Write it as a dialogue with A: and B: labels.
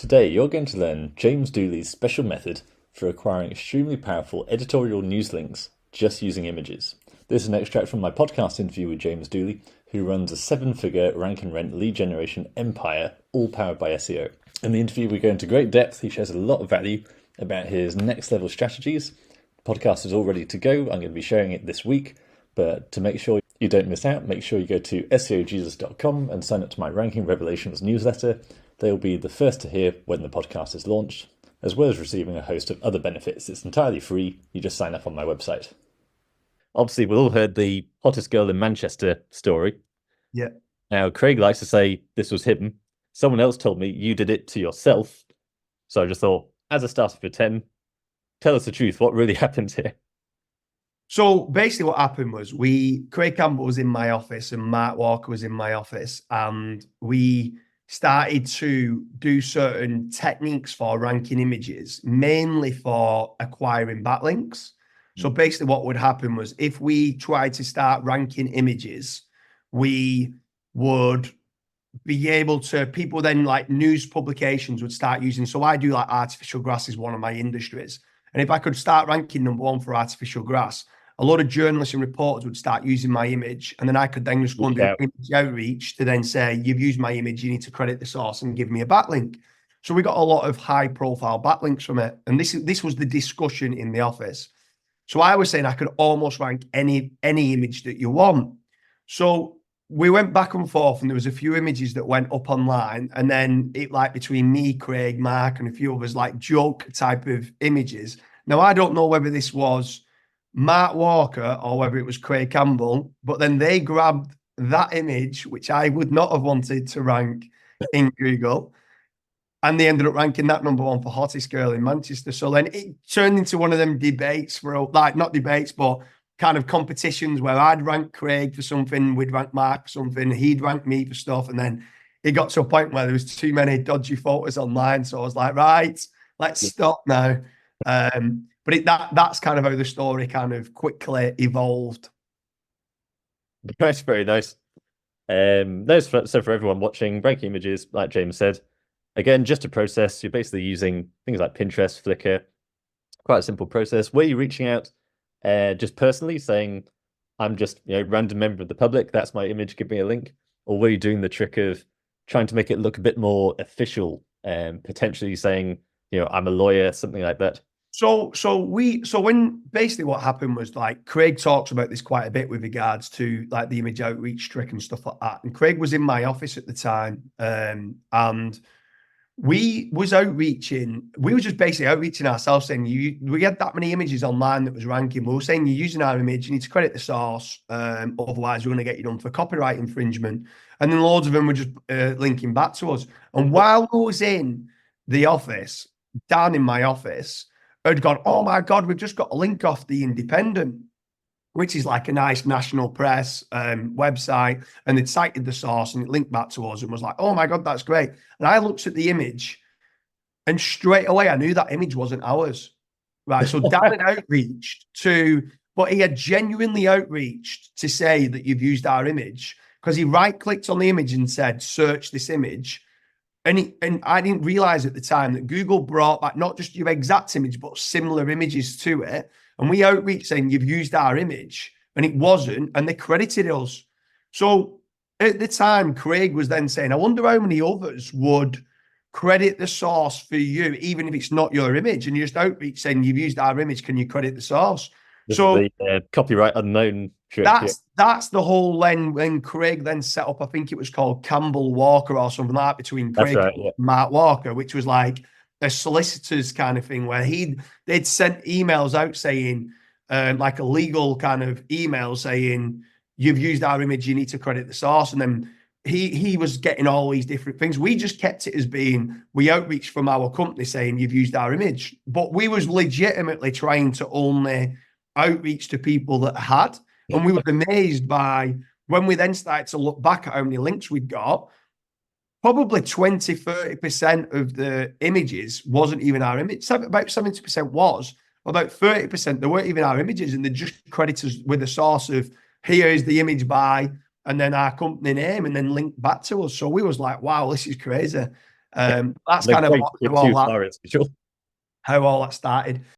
A: Today you're going to learn James Dooley's special method for acquiring extremely powerful editorial news links just using images. This is an extract from my podcast interview with James Dooley, who runs a 7-figure rank and rent lead generation empire, all powered by SEO. In the interview we go into great depth. He shares a lot of value about his next level strategies. The podcast is all ready to go. I'm going to be sharing it this week, but to make sure you don't miss out, make sure you go to seojesus.com and sign up to my Ranking Revelations newsletter. They'll be the first to hear when the podcast is launched, as well as receiving a host of other benefits. It's entirely free. You just sign up on my website. Obviously, we've all heard the hottest girl in Manchester story.
B: Yeah.
A: Now, Craig likes to say this was him. Someone else told me you did it to yourself. So I just thought, as a starter for 10, tell us the truth. What really happened here?
B: So basically what happened was Craig Campbell was in my office and Mark Walker was in my office, and we started to do certain techniques for ranking images, mainly for acquiring backlinks. So basically what would happen was if we tried to start ranking images, we would be able to, people then like news publications would start using, so I do like artificial grass is one of my industries. And if I could start ranking #1 for artificial grass, a lot of journalists and reporters would start using my image, and then I could then just go and do image outreach to then say, you've used my image, you need to credit the source and give me a backlink. So we got a lot of high profile backlinks from it. And this was the discussion in the office. So I was saying I could almost rank any image that you want. So we went back and forth, and there was a few images that went up online, and then it like between me, Craig, Mark, and a few others, like joke type of images. Now, I don't know whether this was Mark Walker or whether it was Craig Campbell, but then they grabbed that image, which I would not have wanted to rank in Google, and they ended up ranking that #1 for hottest girl in Manchester. So then it turned into one of them debates, for like not debates, but kind of competitions where I'd rank Craig for something, we'd rank Mark for something, he'd rank me for stuff, and then it got to a point where there was too many dodgy photos online. So I was like, right, let's stop now. But that's kind of how the story kind of quickly evolved.
A: That's very nice. So for everyone watching, ranking images, like James said, again, just a process. You're basically using things like Pinterest, Flickr. Quite a simple process. Were you reaching out just personally saying, I'm just random member of the public, that's my image, give me a link? Or were you doing the trick of trying to make it look a bit more official and potentially saying, I'm a lawyer, something like that?
B: So when basically what happened was, like, Craig talks about this quite a bit with regards to like the image outreach trick and stuff like that. And Craig was in my office at the time, and we was outreaching. We were just basically outreaching ourselves, saying we had that many images online that was ranking. We were saying, you're using our image, you need to credit the source, otherwise we're going to get you done for copyright infringement. And then loads of them were just linking back to us. And while I was in the office, down in my office, had gone, oh my God, we've just got a link off The Independent, which is like a nice national press website. And they'd cited the source and it linked back to us and was like, oh my God, that's great. And I looked at the image and straight away I knew that image wasn't ours. Right. So Dan had outreached but he had genuinely outreached to say that you've used our image, because he right-clicked on the image and said, search this image. And I didn't realize at the time that Google brought back not just your exact image, but similar images to it. And we outreached saying, you've used our image, and it wasn't, and they credited us. So at the time, Craig was then saying, I wonder how many others would credit the source for you, even if it's not your image. And you just outreach saying, you've used our image, can you credit the source?
A: This is the copyright unknown trick.
B: That's the whole when Craig then set up, I think it was called Campbell Walker or something like that, between Craig and Mark Walker, which was like a solicitor's kind of thing where they'd sent emails out saying, like a legal kind of email saying, you've used our image, you need to credit the source. And then he was getting all these different things. We just kept it as being, we outreach from our company saying you've used our image, but we was legitimately trying to only outreach to people that had. And we were amazed by, when we then started to look back at how many links we'd got, probably 20-30% of the images wasn't even our image. About 70% was, about 30% they weren't even our images, and they just credited us with a source of, here is the image by, and then our company name, and then linked back to us. So we was like, wow, this is crazy. That's
A: They're
B: kind of
A: great to get too far, it's for sure.
B: how all that started.